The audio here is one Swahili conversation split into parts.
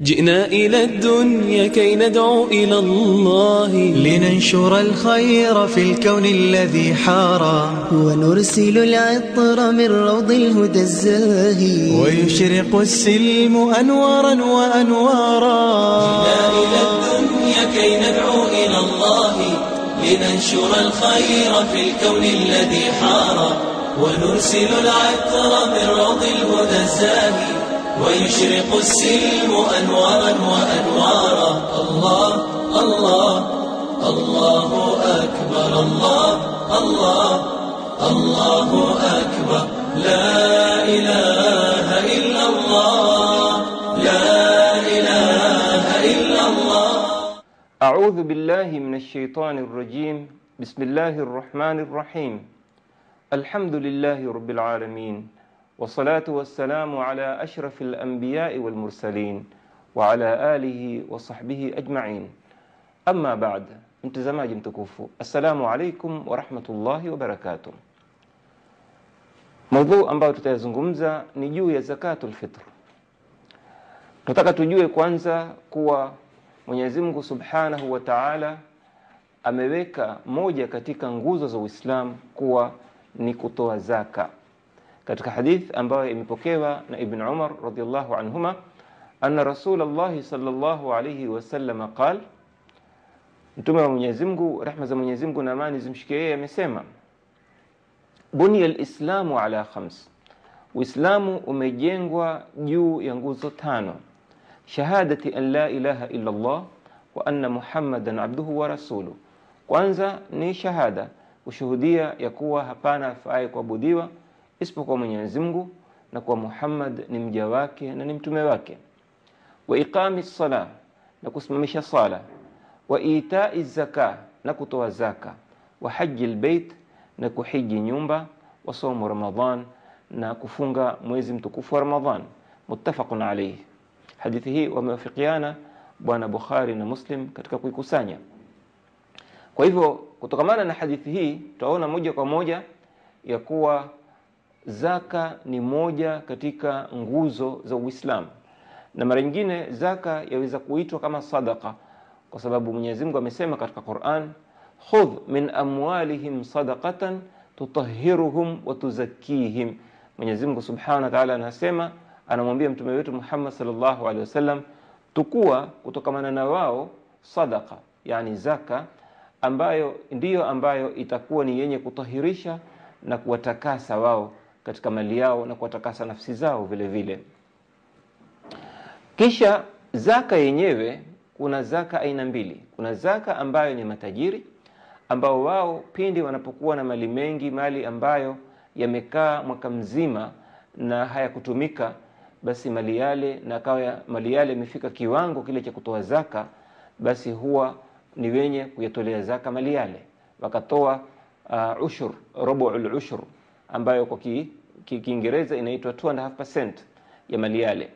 جئنا إلى الدنيا كي ندعو إلى الله، لننشر الخير في الكون الذي حارى، ونرسل العطر من روض الهدى الزاهي، ويشرق السلم أنوارا وأنوارا. جئنا إلى الدنيا كي ندعو إلى الله، لننشر الخير في الكون الذي حارى، ونرسل العطر من روض الهدى الزاهي، ويشرق السلم أنوارا وأنوارا. الله الله الله أكبر، الله الله الله أكبر، لا إله إلا الله، لا إله إلا الله. أعوذ بالله من الشيطان الرجيم. بسم الله الرحمن الرحيم. الحمد لله رب العالمين، والصلاة والسلام على أشرف الأنبياء والمرسلين وعلى آله وصحبه أجمعين. أما بعد، mtazamaji mtukufu, assalamu alaikum wa rahmatullahi wa barakatuh. Mada ambayo tutayazungumza ni juu ya zakatul fitr. Tunataka tujue kwanza kuwa Mwenyezi Mungu Subhanahu wa Ta'ala ameweka moja katika nguzo za Uislamu kuwa ni kutoa zaka. Katika hadith ambayo imepokewa na Ibn Umar radhiyallahu anhuma, anna Rasulullah sallallahu alayhi wasallam qala, Mtume wa Mwenyezi Mungu, rehma za Mwenyezi Mungu na amani zimshikie yeye, amesema, Bunya al-Islamu ala khams, Uislamu umejengwa juu ya nguzo tano. Shahadati an la ilaha illa Allah wa anna Muhammadan abduhu wa rasuluhu. Kwanza ni shahada, ushuhudia ya kuwa hapana afaaye kuabudiwa isipokuwa Mwenyezi Mungu na kwa Muhammad ni mja wake na ni mtume wake. Wa iqamis sala, na kusimamisha sala. Wa itaiz zaka, na kutoa zaka. Wa hajjil bait, na kuhiji nyumba. Wa saumu Ramadhan, na kufunga mwezi mtukufu wa Ramadhan. Muttafaqun alayhi. Hadithi hii wamewafikiana Bwana Bukhari na Muslim katika kuikusanya. Kwa hivyo kutokamana na hadithi hii tutaona moja kwa moja ya kuwa zaka ni moja katika nguzo za Uislamu. Na mara nyingine zaka yaweza kuitwa kama sadaqa, kwa sababu Mwenyezi Mungu amesema katika Qur'an, khudh min amwalihim sadaqatan tutahhiruhum wa tuzakkihim. Mwenyezi Mungu Subhanahu wa Ta'ala anasema, anamwambia mtume wetu Muhammad sallallahu alaihi wasallam, tukua kutokamana na wao sadaqa, yani zaka, ambayo ndiyo ambayo itakuwa ni yenye kutahirisha na kuwatakasa wao katika mali yao na kuwatakasa nafsi zao vile vile. Kisha zaka yenyewe, kuna zaka aina mbili. Kuna zaka ambayo ni matajiri, ambao wao pindi wanapokuwa na mali mengi, mali ambayo yamekaa mwaka mzima na hayakutumika, basi mali yale, na kawa mali yale imefika kiwango kile cha kutoa zaka, basi huwa ni wenye kuyatolea zaka mali yale. Wakatoa ushur, rubu'ul ushur, ambayo kwa Kiingereza inaitwa 2.5% ya mali yale.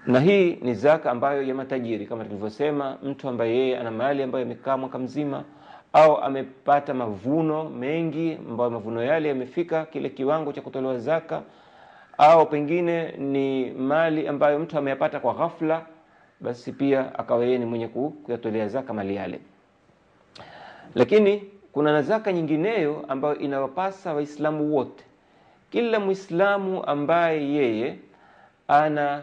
Na hii ni zaka ambayo ya matajiri, kama tulivyosema, mtu ambaye yeye ana mali ambayo yamekaa mwaka mzima, au amepata mavuno mengi ambayo mavuno yale yamefika kile kiwango cha kutolewa zaka, au pengine ni mali ambayo mtu ameyapata kwa ghafla, basi pia akawa yeye ni mwenye kuyatolea zaka mali yale. Lakini kuna na zaka nyingineyo ambayo inawapasa Waislamu wote. Kila Muislamu ambaye yeye ana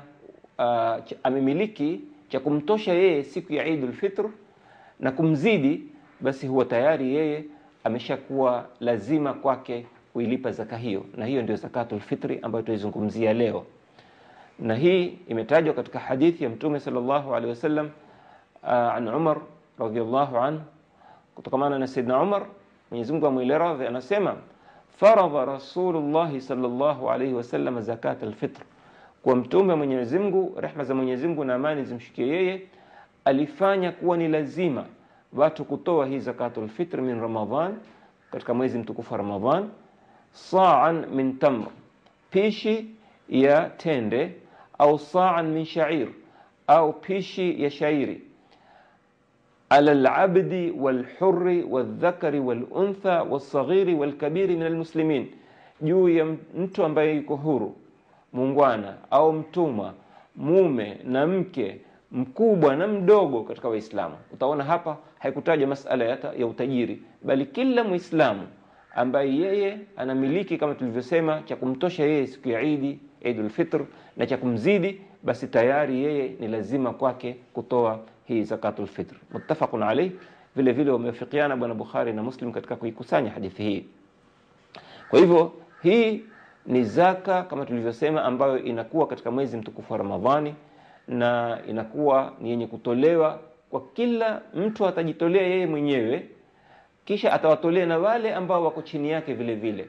amemiliki cha kumtosha yeye siku ya Eidul Fitr na kumzidi, basi huwa tayari yeye ameshakuwa lazima kwake kuilipa zaka hiyo. Na hiyo ndio zakatul fitri ambayo tuizungumzia leo. Na hii imetajwa katika hadithi ya Mtume sallallahu alaihi wasallam an Umar radhiyallahu anhu, kutokamana na Sayyidina Umar, Mwenyezi Mungu amwile radhi, anasema, faradha Rasulullah sallallahu alaihi wasallam zakatul fitr, kwa Mtume Mwenyezi Mungu, rehma za Mwenyezi Mungu na amani zimshikie yeye, alifanya kuwa ni lazima watu kutoa hii zakatul fitr min Ramadhan, katika mwezi mtukufu wa Ramadhan, sa'an min tamr, pishi ya tende, au sa'an min sha'ir, au pishi ya shairi, ala al-abdi wal-hurri wal-dhakari wal-untha wal-saghiri wal-kabiri min al-muslimin, juu ya mtu ambaye yuko huru, muungwana au mtumwa, mume na mke, mkubwa na mdogo katika Waislamu. Utaona hapa haikutaja masala ya utajiri, bali kila Muislamu ambaye yeye anamiliki kama tulivyosema cha kumtosha yeye siku ya Eidul Fitr na cha kumzidi, basi tayari yeye ni lazima kwake kutoa hii zakatul fitr. Muttafaqun alayh. Vile vile wamefikiana bwana Bukhari na Muslim katika kuikusanya hadithi hii. Kwa hivyo hii ni zaka kama tulivyosema ambayo inakuwa katika mwezi mtukufu wa Ramadhani, na inakuwa ni yenye kutolewa kwa kila mtu, atajitolea yeye mwenyewe kisha atawatolea na wale ambao wako chini yake vile vile.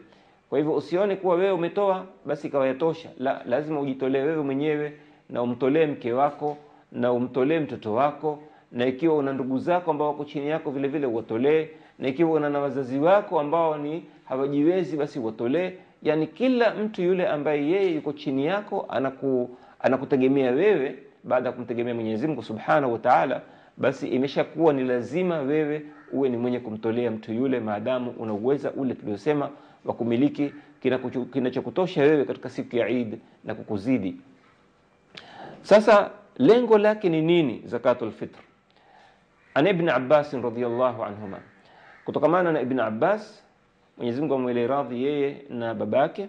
Kwa hivyo usione kuwa wewe umetoa basi kawayatosha. La, lazima ujitolee wewe mwenyewe na umtolee mke wako na umtolee mtoto wako, na ikiwa una ndugu zako ambao wako chini yako vile vile uwatolee, na ikiwa una na wazazi wako ambao ni hawajiwezi basi uwatolee. Yani kila mtu yule ambaye yeye yuko chini yako anakutegemea wewe baada ya kumtegemea Mwenyezi Mungu Subhanahu wa Ta'ala, basi imeshakuwa ni lazima wewe uwe ni mwenye kumtolea mtu yule, maadamu una uwezo ule tuliosema wa kumiliki kinachokutosha wewe katika siku ya Eid na kukuzidi. Sasa lengo lake ni nini zakatul fitr? Ana Ibn Abbas radhiyallahu anhuma, kutokamana na Ibn Abbas Mwenyezi Mungu amwele radhi yeye na babake,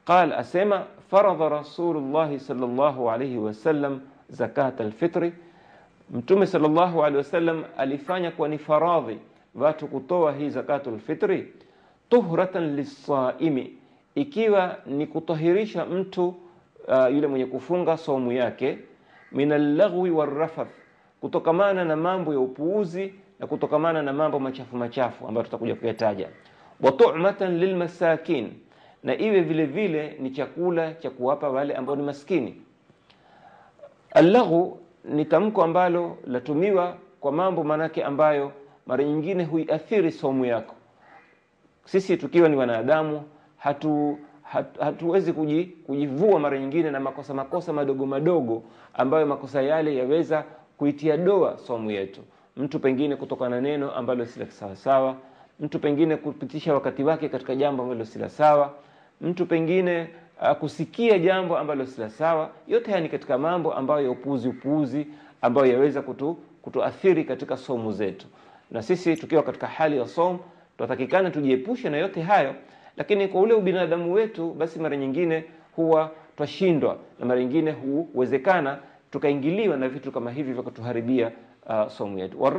قال asema faradha Rasulullah sallallahu alayhi wasallam zakatul fitr, Mtume sallallahu alayhi wasallam alifanya kwa ni faradhi watu kutoa hii zakatul fitri, tuhratan lis-saimi, ikiwa ni kutahirisha mtu yule mwenye kufunga saumu yake, minal lagwi warrafath, kutokamana na mambo ya upuuzi na kutokamana na mambo machafu machafu ambayo tutakuja kuyataja, wa tu'matan lilmasakin, na iwe vile vile ni chakula cha kuwapa wale ambao ni maskini. Al-laghu ni tamko ambalo latumiwa kwa mambo manake ambayo mara nyingine huiathiri saumu yako. Sisi tukiwa ni wanadamu hatuwezi kujivua mara nyingine na makosa madogo madogo ambayo makosa yale yaweza kuitia doa saumu yetu. Mtu pengine kutokana na neno ambalo si sawa sawa, mtu pengine kupitisha wakati wake katika jambo ambalo si sawa, mtu pengine kusikia jambo ambalo si sawa. Yote haya ni katika mambo ambayo ya upuuzi ambayo yaweza kutuathiri katika saumu zetu. Na sisi tukiwa katika hali ya saumu tunatakikana tujiepushe na yote hayo, lakini kwa ule ubinadamu wetu basi mara nyingine huwa twashindwa, na mara nyingine huwezekana tukaingiliwa na vitu kama hivi vya kutuharibia saumu yetu.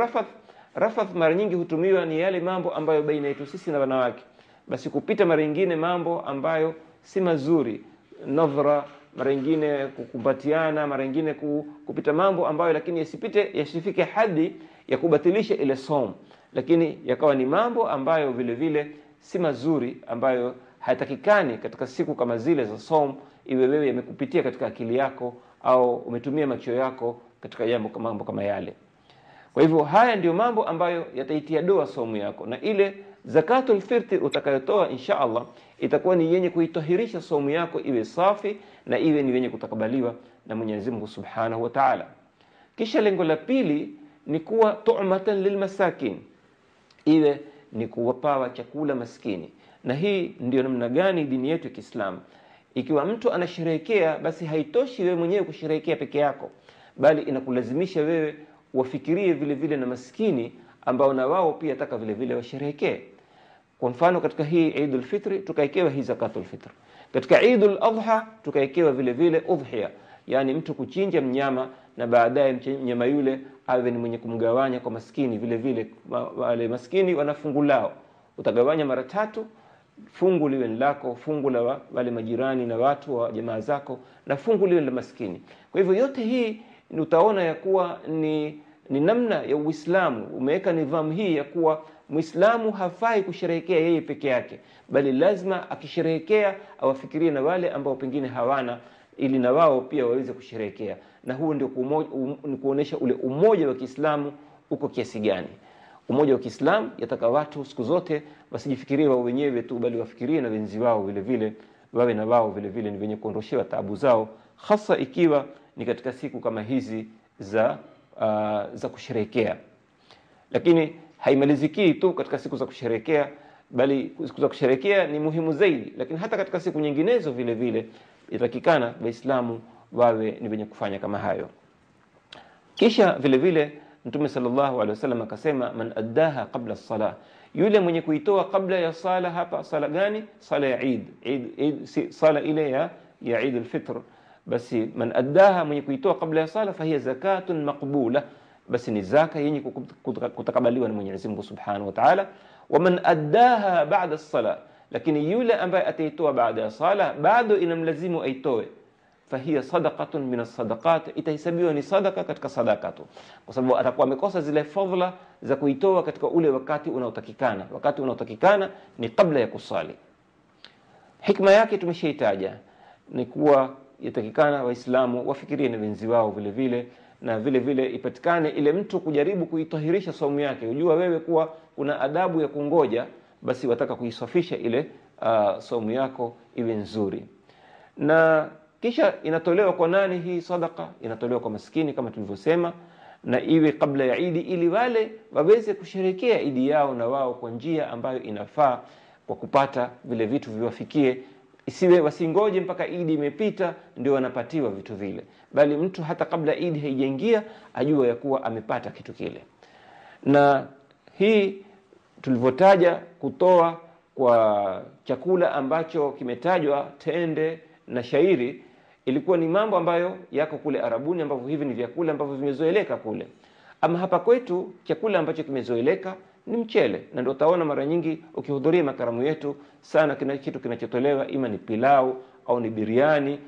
Rafath mara nyingi hutumiwa ni yale mambo ambayo baina yetu sisi na wanawake, basi kupita mara nyingine mambo ambayo si mazuri, nadhra, mara nyingine kukumbatiana, mara nyingine kupita mambo ambayo lakini yasifike hadi ya kubatilisha ile saumu, lakini yakawa ni mambo ambayo vile vile si mazuri, ambayo hayatakikani katika siku kama zile za saumu iwe wewe yamekupitia katika akili yako au umetumia macho yako katika mambo kama yale. Kwa hivyo haya ndio mambo ambayo yataitia doa saumu yako, na ile zakatul fitr utakayotoa insha Allah itakuwa ni yenye kuitahirisha saumu yako iwe safi na iwe ni yenye kutakabaliwa na Mwenyezi Mungu Subhanahu wa Ta'ala. Kisha lengo la pili ni kuwa tu'matan lilmasakin, iwe ni kuwapa chakula maskini. Na hii ndio namna gani dini yetu ya Kiislamu. Ikiwa mtu anasherehekea, basi haitoshi wewe mwenyewe kusherehekea peke yako, bali inakulazimisha wewe wafikirie vile vile na maskini ambao na wao pia taka vile vile washerehekee. Kwa mfano katika hii Eidul Fitri tukaekewa hii zakatul fitr. Katika Eidul Adha tukaekewa vile vile udhiya, yani mtu kuchinja mnyama na baadaye mnyama yule awe ni mwenye kumgawanya kwa maskini. Vile vile wale maskini wana fungu lao, utagawanya mara 3, fungu liwe lako, fungu la wale majirani na watu wa jamaa zako, na fungu liwe la maskini. Kwa hivyo yote hii utaona ya kuwa ni namna ya Uislamu umeweka nidhamu hii ya kuwa Muislamu hafai kusherehekea yeye peke yake, bali lazima akisherehekea awafikirie na wale ambao pengine hawana, ili na wao pia waweze kusherehekea. Na huo ndio kuonesha ule umoja wa Kiislamu uko kiasi gani. Umoja wa Kiislamu yataka watu siku zote wasijifikirie wao wenyewe tu, bali wafikirie na wenzi wao vile vile, wawe na wao vile vile ni wenye kuondoshewa taabu zao, hasa ikiwa ni katika siku kama hizi za kusherehekea. Lakini haimaliziki tu katika siku za kusherehekea, bali siku za kusherehekea ni muhimu zaidi, lakini hata katika siku nyinginezo vile vile itakikana Waislamu wawe ni wenye kufanya kama hayo. Kisha vile vile Mtume sallallahu alaihi wasallam akasema, man addaha qabla as-salah, yule mwenye kuitoa kabla ya sala. Hapa sala gani? Sala ya Eid, sala ile ya Eid al-Fitr. Basi man addaha, mwenye kuitoa kabla ya sala, fahiya zakatun maqbula, basi ni zaka yenye kutakabaliwa na Mwenyezi Mungu Subhanahu wa Ta'ala. Wa man addaha ba'da as-salah, lakini yule ambaye ataitoa baada ya sala bado inamlazimu aitoe, fahiya sadaqatun min as-sadaqat, itahesabiwa ni sadaka katika sadaka tu, kwa sababu atakuwa amekosa zile fadhila za kuitoa katika ule wakati unaotakikana. Wakati unaotakikana ni kabla ya kusali. Hikma yake tumeshaitaja, ni kuwa yatakikana Waislamu wafikirie na wenzi wao vile vile, na vile vile ipatikane ile mtu kujaribu kuitahirisha saumu yake. Unajua wewe kuwa kuna adabu ya kungoja, basi wataka kuisafisha ile saumu yako iwe nzuri. Na kisha inatolewa kwa nani hii sadaka? Inatolewa kwa maskini kama tulivyosema, na iwe kabla ya Idi, ili wale waweze kusherehekea Idi yao na wao kwa njia ambayo inafaa, kwa kupata vile vitu viwafikie. Isiwe wasingoje mpaka Idi imepita ndio wanapatiwa vitu vile, bali mtu hata kabla Idi haijaingia ajua ya kuwa amepata kitu kile. Na hii tulivyotaja kutoa kwa chakula ambacho kimetajwa tende na shairi, ilikuwa ni mambo ambayo yako kule Arabuni, ambavyo hivi ni vyakula ambavyo vimezoeleka kule. Ama hapa kwetu chakula ambacho kimezoeleka ni mchele, na ndio utaona mara nyingi ukihudhuria makaramu yetu sana kitu kinachotolewa ima ni pilau au ni biriani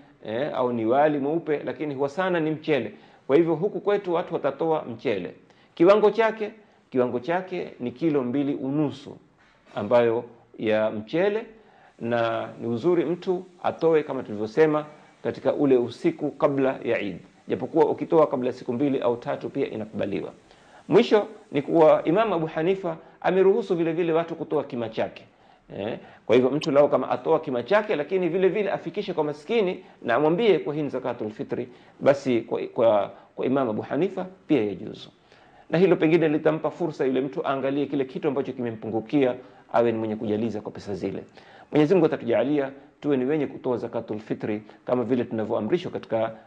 au ni wali mweupe, lakini huwa sana ni mchele. Kwa hivyo huku kwetu watu watatoa mchele. Kiwango chake ni 2.5 kilo ambayo ya mchele, na ni uzuri mtu atoe kama tulivyosema katika ule usiku kabla ya Eid, japokuwa ukitoa kabla siku 2 au 3 pia inakubaliwa. Mwisho ni kuwa Imam Abu Hanifa ameruhusu vile vile watu kutoa kima chake. Kwa hivyo mtu lao kama atoa kima chake, lakini vile vile afikishe kwa maskini na amwambie kwa hii zakatul fitri, basi kwa Imam Abu Hanifa pia yajuzu. Na hilo pengine litampa fursa yule mtu aangalie kile kitu ambacho kimempungukia, awe ni mwenye kujaliza kwa pesa zile. Mwenyezi Mungu atatujalia tuwe ni wenye kutoa zakatul fitri kama vile tunavyoamrishwa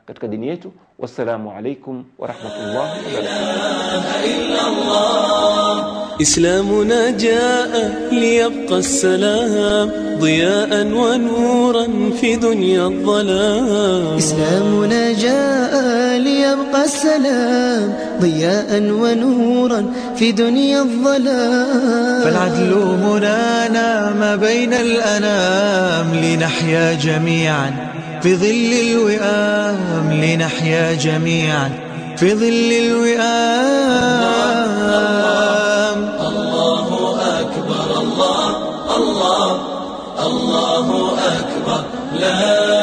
katika dini yetu. Wassalamu alaikum wa rahmatullahi wa barakatuh. إسلامنا جاء ليبقى السلام ضياء ونورا في دنيا الظلام. إسلامنا جاء ليبقى السلام ضياء ونورا في دنيا الظلام. فالعدل هنا ما بين الأنام لنحيا جميعا في ظل الوئام، لنحيا جميعا في ظل الوئام. الله أكبر، لا